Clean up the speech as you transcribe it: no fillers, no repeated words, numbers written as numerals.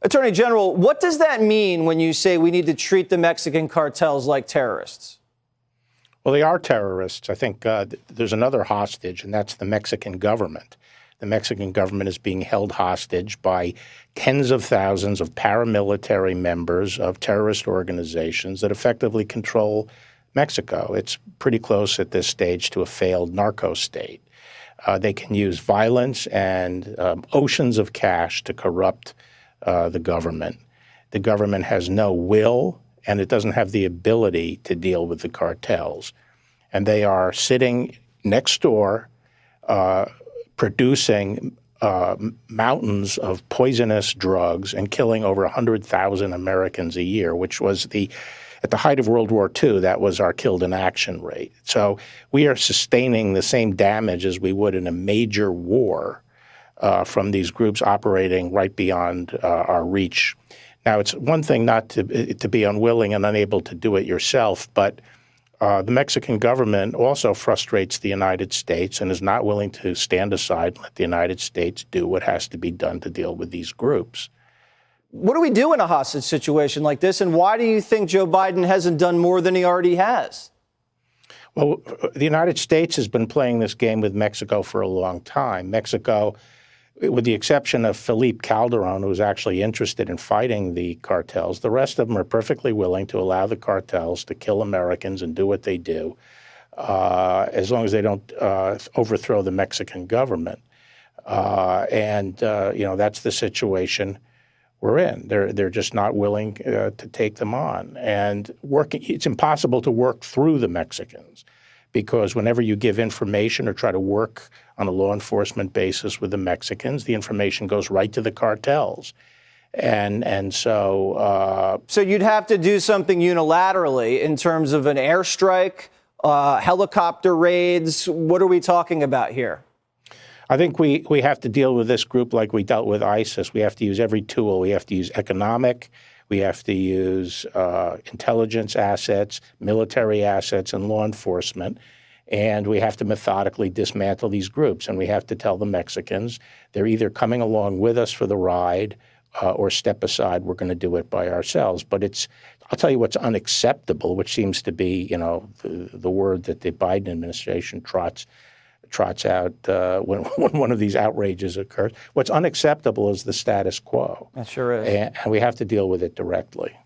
Attorney General, what does that mean when you say we need to treat the Mexican cartels like terrorists? Well, they are terrorists. I think there's another hostage, and that's the Mexican government. The Mexican government is being held hostage by tens of thousands of paramilitary members of terrorist organizations that effectively control Mexico. It's pretty close at this stage to a failed narco state. They can use violence and oceans of cash to corrupt the government. The government has no will, and it doesn't have the ability to deal with the cartels. And they are sitting next door producing mountains of poisonous drugs and killing over 100,000 Americans a year, which was at the height of World War II, that was our killed in action rate. So we are sustaining the same damage as we would in a major war from these groups operating right beyond our reach. Now, it's one thing not to be unwilling and unable to do it yourself, but the Mexican government also frustrates the United States and is not willing to stand aside and let the United States do what has to be done to deal with these groups. What do we do in a hostage situation like this, and why do you think Joe Biden hasn't done more than he already has? Well, the United States has been playing this game with Mexico for a long time. Mexico, with the exception of Felipe Calderon, who's actually interested in fighting the cartels, the rest of them are perfectly willing to allow the cartels to kill Americans and do what they do, as long as they don't overthrow the Mexican government. That's the situation we're in. They're just not willing to take them on. And it's impossible to work through the Mexicans, because whenever you give information or try to work on a law enforcement basis with the Mexicans, the information goes right to the cartels. So you'd have to do something unilaterally in terms of an airstrike, helicopter raids. What are we talking about here? I think we have to deal with this group like we dealt with ISIS. We have to use every tool. We have to use economic. We have to use intelligence assets, military assets, and law enforcement. And we have to methodically dismantle these groups. And we have to tell the Mexicans they're either coming along with us for the ride or step aside. We're going to do it by ourselves. But I'll tell you what's unacceptable, which seems to be, the word that the Biden administration trots out when one of these outrages occurs. What's unacceptable is the status quo. That sure is. And we have to deal with it directly.